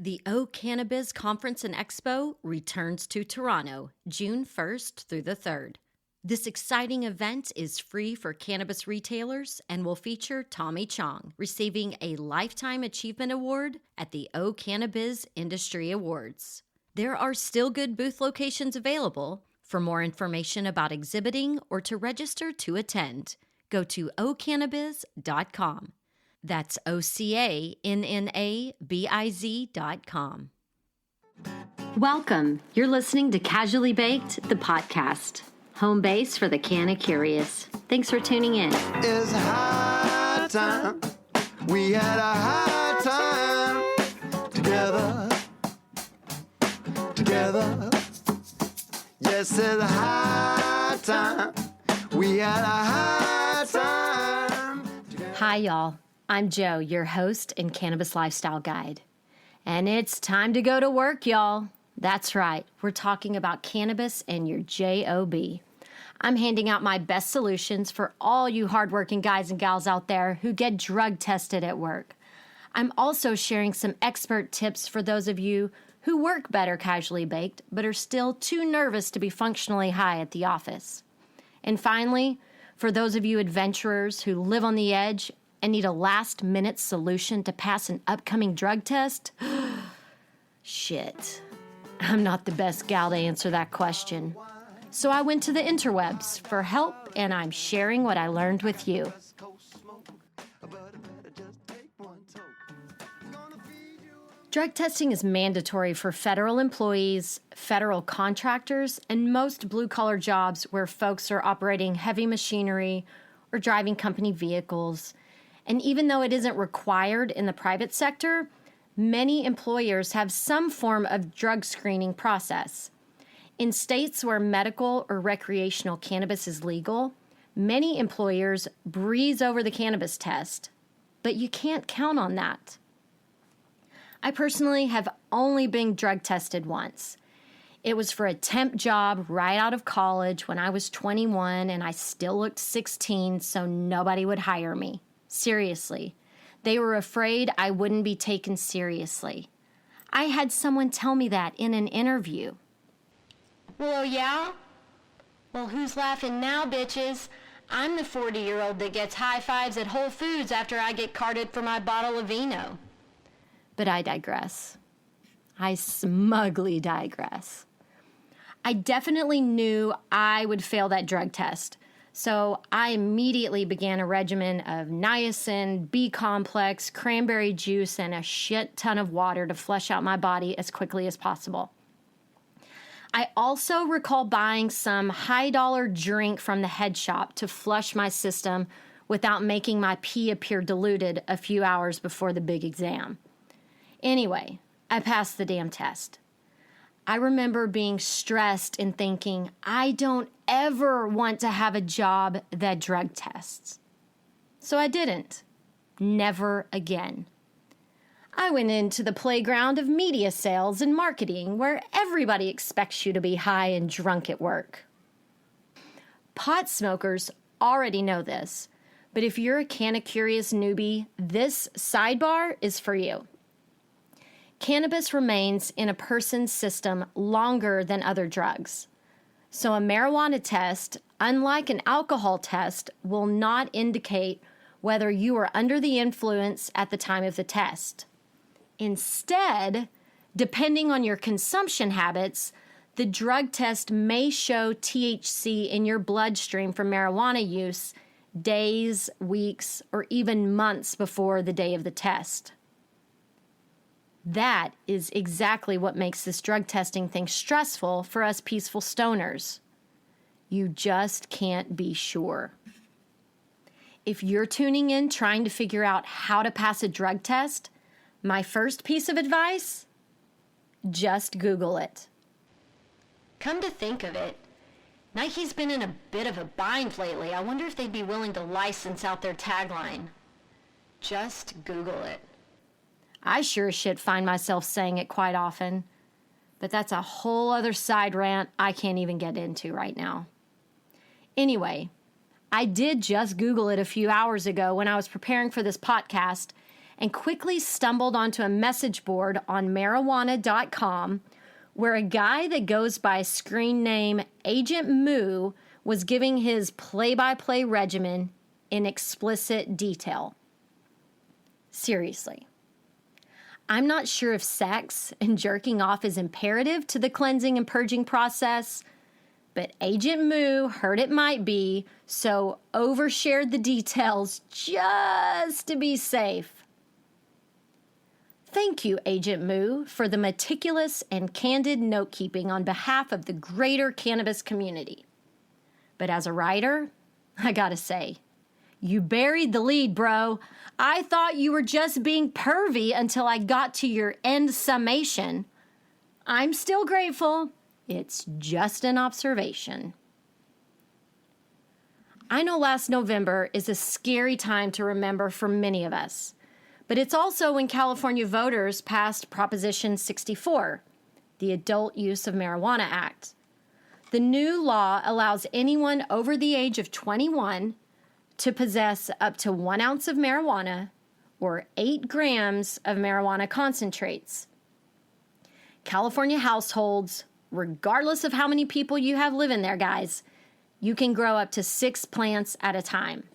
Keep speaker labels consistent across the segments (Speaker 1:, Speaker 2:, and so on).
Speaker 1: The Cannabis Conference and Expo returns to Toronto, June 1st through the 3rd. This exciting event is free for cannabis retailers and will feature Tommy Chong receiving a Lifetime Achievement Award at the Cannabis Industry Awards. There are still good booth locations available. For more information about exhibiting or to register to attend, go to ocannabis.com. That's OCANNABIZ.com. Welcome. You're listening to Casually Baked, the podcast, home base for the canna curious. Thanks for tuning in.
Speaker 2: It's high time. We had a high time together. Yes, it's high time. We had a high time together.
Speaker 1: Hi, y'all. I'm Joe, your host and cannabis lifestyle guide. And it's time to go to work, y'all. That's right. We're talking about cannabis and your job. I'm handing out my best solutions for all you hardworking guys and gals out there who get drug tested at work. I'm also sharing some expert tips for those of you who work better casually baked but are still too nervous to be functionally high at the office. And finally, for those of you adventurers who live on the edge and need a last-minute solution to pass an upcoming drug test? Shit. I'm not the best gal to answer that question. So I went to the interwebs for help, and I'm sharing what I learned with you. Drug testing is mandatory for federal employees, federal contractors, and most blue-collar jobs where folks are operating heavy machinery or driving company vehicles. And even though it isn't required in the private sector, many employers have some form of drug screening process. In states where medical or recreational cannabis is legal, many employers breeze over the cannabis test, but you can't count on that. I personally have only been drug tested once. It was for a temp job right out of college when I was 21 and I still looked 16, so nobody would hire me. Seriously. They were afraid I wouldn't be taken seriously. I had someone tell me that in an interview. Well, yeah? Well, who's laughing now, bitches? I'm the 40-year-old that gets high fives at Whole Foods after I get carded for my bottle of vino. But I digress. I smugly digress. I definitely knew I would fail that drug test. So I immediately began a regimen of niacin, B-complex, cranberry juice, and a shit ton of water to flush out my body as quickly as possible. I also recall buying some high-dollar drink from the head shop to flush my system without making my pee appear diluted a few hours before the big exam. Anyway, I passed the damn test. I remember being stressed and thinking, I don't ever want to have a job that drug tests. So I didn't. Never again. I went into the playground of media sales and marketing where everybody expects you to be high and drunk at work. Pot smokers already know this, but if you're a canna-curious newbie, this sidebar is for you. Cannabis remains in a person's system longer than other drugs. So a marijuana test, unlike an alcohol test, will not indicate whether you are under the influence at the time of the test. Instead, depending on your consumption habits, the drug test may show THC in your bloodstream from marijuana use days, weeks, or even months before the day of the test. That is exactly what makes this drug testing thing stressful for us peaceful stoners. You just can't be sure. If you're tuning in trying to figure out how to pass a drug test, my first piece of advice, just Google it. Come to think of it, Nike's been in a bit of a bind lately. I wonder if they'd be willing to license out their tagline. Just Google it. I sure as shit find myself saying it quite often, but that's a whole other side rant I can't even get into right now. Anyway, I did just Google it a few hours ago when I was preparing for this podcast, and quickly stumbled onto a message board on marijuana.com where a guy that goes by screen name Agent Moo was giving his play-by-play regimen in explicit detail. Seriously. I'm not sure if sex and jerking off is imperative to the cleansing and purging process, but Agent Moo heard it might be, so overshared the details just to be safe. Thank you, Agent Moo, for the meticulous and candid note-keeping on behalf of the greater cannabis community. But as a writer, I gotta say, you buried the lead, bro. I thought you were just being pervy until I got to your end summation. I'm still grateful. It's just an observation. I know last November is a scary time to remember for many of us, but it's also when California voters passed Proposition 64, the Adult Use of Marijuana Act. The new law allows anyone over the age of 21 to possess up to 1 ounce of marijuana or 8 grams of marijuana concentrates. California households, regardless of how many people you have living there, guys, you can grow up to 6 plants at a time.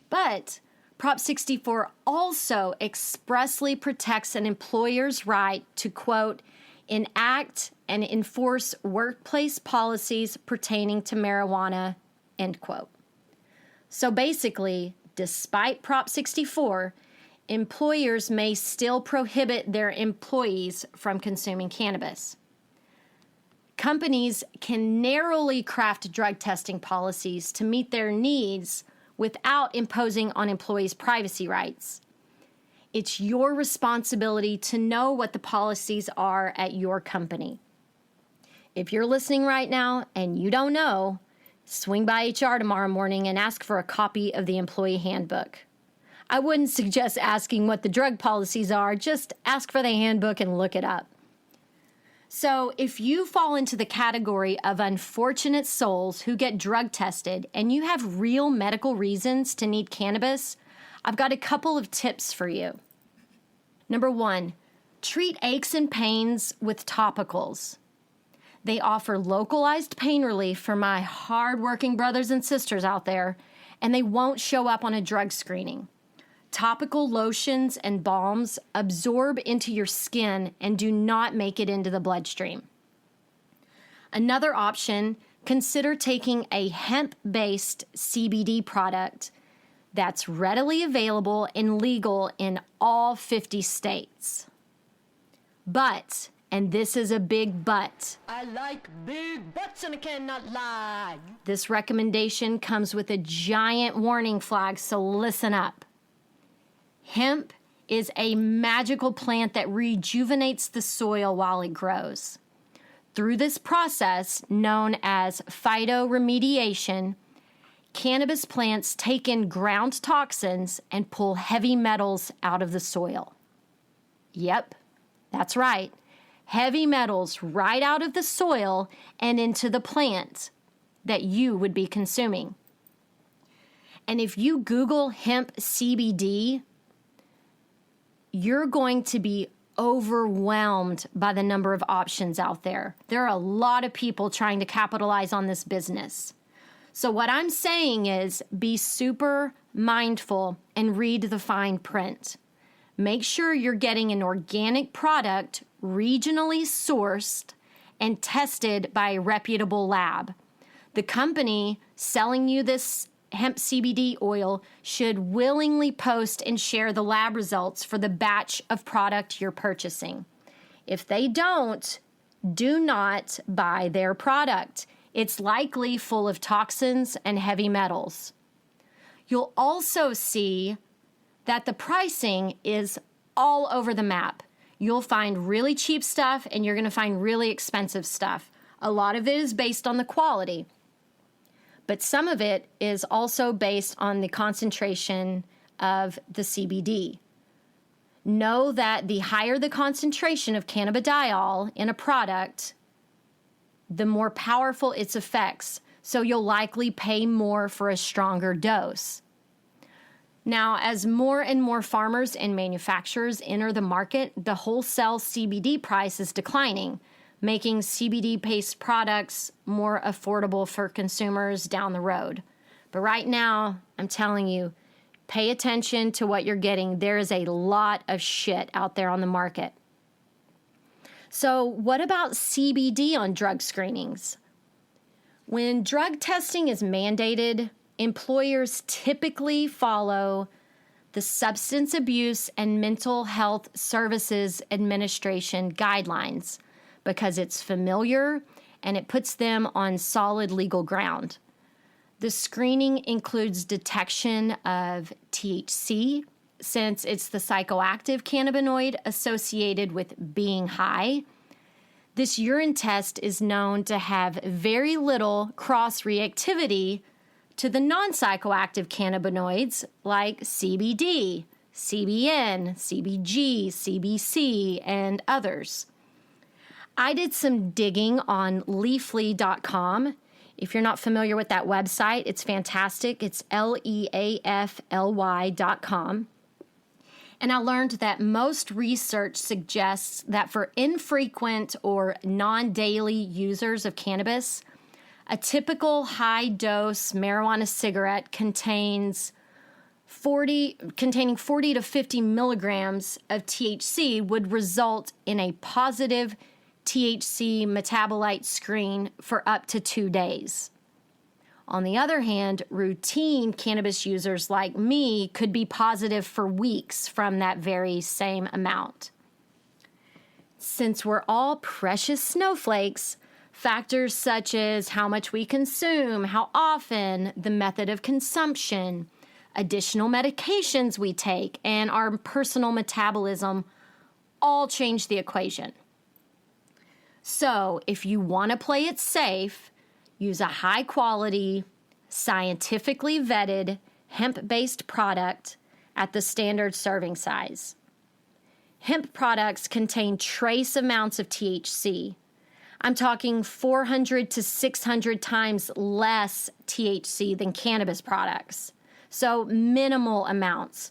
Speaker 1: But Prop 64 also expressly protects an employer's right to, quote, enact and enforce workplace policies pertaining to marijuana, end quote. So basically, despite Prop 64, employers may still prohibit their employees from consuming cannabis. Companies can narrowly craft drug testing policies to meet their needs without imposing on employees' privacy rights. It's your responsibility to know what the policies are at your company. If you're listening right now and you don't know, swing by HR tomorrow morning and ask for a copy of the employee handbook. I wouldn't suggest asking what the drug policies are, just ask for the handbook and look it up. So if you fall into the category of unfortunate souls who get drug tested and you have real medical reasons to need cannabis, I've got a couple of tips for you. Number 1, treat aches and pains with topicals. They offer localized pain relief for my hardworking brothers and sisters out there, and they won't show up on a drug screening. Topical lotions and balms absorb into your skin and do not make it into the bloodstream. Another option, consider taking a hemp-based CBD product that's readily available and legal in all 50 states. But, and this is a big but,
Speaker 3: I like big butts and I cannot lie.
Speaker 1: this recommendation comes with a giant warning flag, so listen up. Hemp is a magical plant that rejuvenates the soil while it grows. Through this process, known as phytoremediation, cannabis plants take in ground toxins and pull heavy metals out of the soil. Yep, that's right. Heavy metals right out of the soil and into the plant that you would be consuming. And if you Google hemp CBD, you're going to be overwhelmed by the number of options out there. There are a lot of people trying to capitalize on this business. So what I'm saying is be super mindful and read the fine print. Make sure you're getting an organic product regionally sourced and tested by a reputable lab. The company selling you this hemp CBD oil should willingly post and share the lab results for the batch of product you're purchasing. If they don't, do not buy their product. It's likely full of toxins and heavy metals. You'll also see that the pricing is all over the map. You'll find really cheap stuff and you're going to find really expensive stuff. A lot of it is based on the quality, but some of it is also based on the concentration of the CBD. Know that the higher the concentration of cannabidiol in a product, the more powerful its effects, so you'll likely pay more for a stronger dose. Now, as more and more farmers and manufacturers enter the market, the wholesale CBD price is declining, making CBD-based products more affordable for consumers down the road. But right now, I'm telling you, pay attention to what you're getting. There is a lot of shit out there on the market. So what about CBD on drug screenings? When drug testing is mandated, employers typically follow the Substance Abuse and Mental Health Services Administration guidelines because it's familiar and it puts them on solid legal ground. The screening includes detection of THC, since it's the psychoactive cannabinoid associated with being high. This urine test is known to have very little cross-reactivity to the non-psychoactive cannabinoids like CBD, CBN, CBG, CBC, and others. I did some digging on leafly.com. If you're not familiar with that website, it's fantastic. It's leafly.com. And I learned that most research suggests that for infrequent or non-daily users of cannabis, a typical high-dose marijuana cigarette containing 40 to 50 milligrams of THC would result in a positive THC metabolite screen for up to 2 days. On the other hand, routine cannabis users like me could be positive for weeks from that very same amount. Since we're all precious snowflakes, factors such as how much we consume, how often, the method of consumption, additional medications we take, and our personal metabolism all change the equation. So, if you want to play it safe, use a high-quality, scientifically vetted, hemp-based product at the standard serving size. Hemp products contain trace amounts of THC. I'm talking 400 to 600 times less THC than cannabis products, so minimal amounts.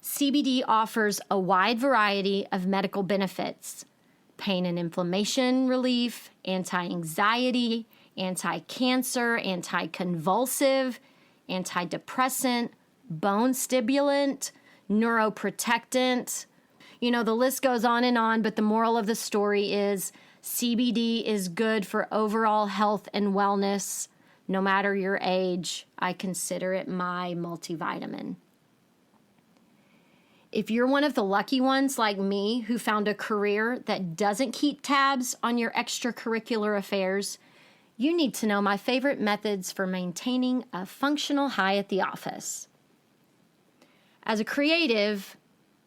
Speaker 1: CBD offers a wide variety of medical benefits: pain and inflammation relief, anti-anxiety, anti-cancer, anti-convulsive, antidepressant, bone stimulant, neuroprotectant. You know, the list goes on, but the moral of the story is CBD is good for overall health and wellness. No matter your age, I consider it my multivitamin. If you're one of the lucky ones like me who found a career that doesn't keep tabs on your extracurricular affairs, you need to know my favorite methods for maintaining a functional high at the office. As a creative,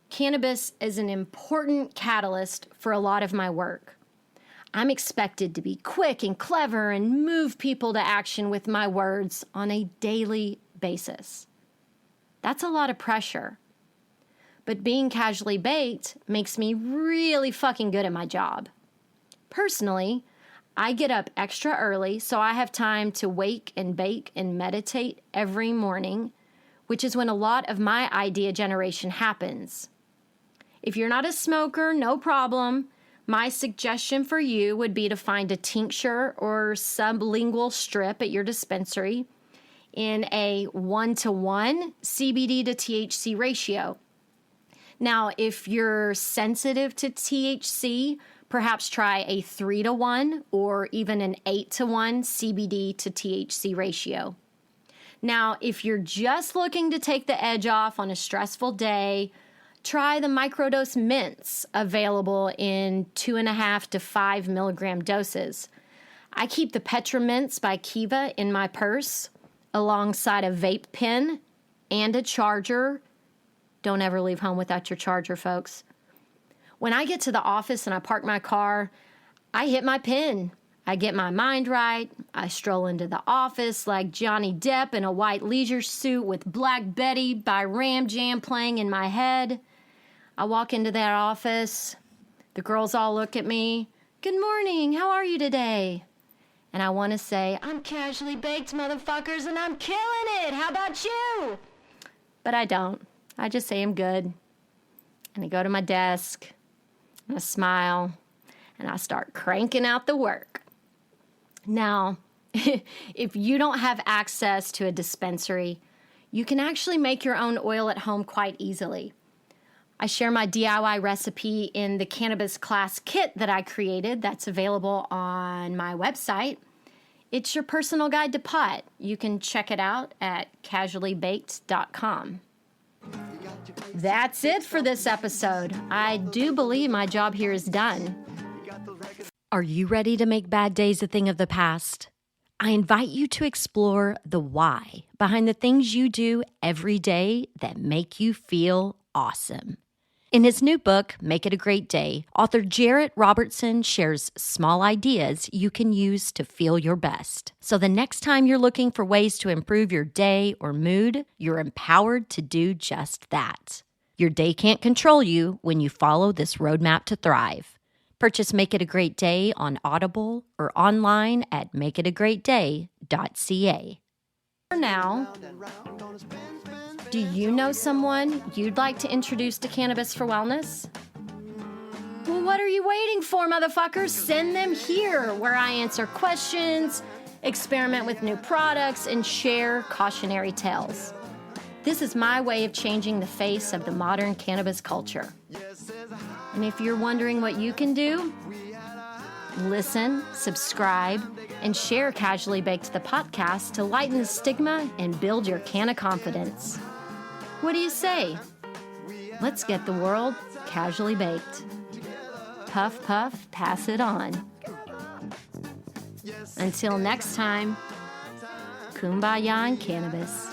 Speaker 1: cannabis is an important catalyst for a lot of my work. I'm expected to be quick and clever and move people to action with my words on a daily basis. That's a lot of pressure. But being casually baked makes me really fucking good at my job. Personally, I get up extra early so I have time to wake and bake and meditate every morning, which is when a lot of my idea generation happens. If you're not a smoker, no problem. My suggestion for you would be to find a tincture or sublingual strip at your dispensary in a 1-to-1 CBD to THC ratio. Now, if you're sensitive to THC, perhaps try a 3-to-1 or even an 8-to-1 CBD to THC ratio. Now, if you're just looking to take the edge off on a stressful day, try the microdose mints available in 2.5 to 5 milligram doses. I keep the Petra Mints by Kiva in my purse alongside a vape pen and a charger. Don't ever leave home without your charger, folks. When I get to the office and I park my car, I hit my pen. I get my mind right. I stroll into the office like Johnny Depp in a white leisure suit with Black Betty by Ram Jam playing in my head. I walk into that office. The girls all look at me. Good morning. How are you today? And I want to say,
Speaker 3: I'm casually baked, motherfuckers, and I'm killing it. How about you?
Speaker 1: but I don't. I just say I'm good. And I go to my desk, and I smile, and I start cranking out the work. Now, if you don't have access to a dispensary, you can actually make your own oil at home quite easily. I share my DIY recipe in the cannabis class kit that I created that's available on my website. It's your personal guide to pot. You can check it out at casuallybaked.com. That's it for this episode. I do believe my job here is done. Are you ready to make bad days a thing of the past? I invite you to explore the why behind the things you do every day that make you feel awesome. In his new book, Make It a Great Day, author Jarrett Robertson shares small ideas you can use to feel your best. So the next time you're looking for ways to improve your day or mood, you're empowered to do just that. Your day can't control you when you follow this roadmap to thrive. Purchase Make It a Great Day on Audible or online at makeitagreatday.ca. For now, do you know someone you'd like to introduce to cannabis for wellness? Well, what are you waiting for, motherfuckers? Send them here, where I answer questions, experiment with new products, and share cautionary tales. This is my way of changing the face of the modern cannabis culture. And if you're wondering what you can do, listen, subscribe, and share Casually Baked the podcast to lighten the stigma and build your canna confidence. What do you say? Let's get the world casually baked. Puff, puff, pass it on. Until next time, kumbaya and cannabis.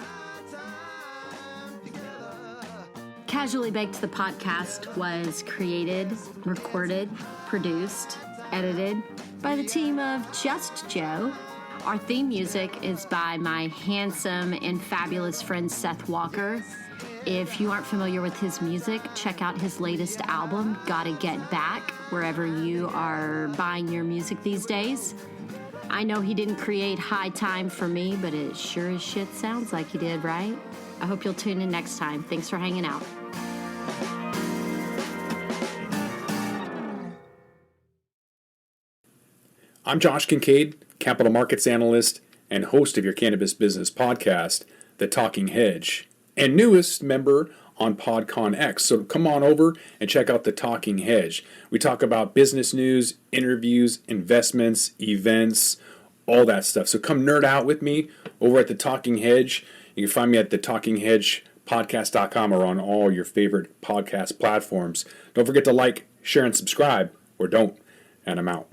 Speaker 1: Casually Baked the podcast was created, recorded, produced, edited by the team of Just Joe. Our theme music is by my handsome and fabulous friend Seth Walker. If you aren't familiar with his music, check out his latest album, Gotta Get Back, wherever you are buying your music these days. I know he didn't create High Time for me, but it sure as shit sounds like he did, right? I hope you'll tune in next time. Thanks for hanging out.
Speaker 4: I'm Josh Kincaid, capital markets analyst and host of your cannabis business podcast, The Talking Hedge, and newest member on PodCon X. So come on over and check out The Talking Hedge. We talk about business news, interviews, investments, events, all that stuff. So come nerd out with me over at The Talking Hedge. You can find me at thetalkinghedgepodcast.com or on all your favorite podcast platforms. Don't forget to like, share, and subscribe, or don't. And I'm out.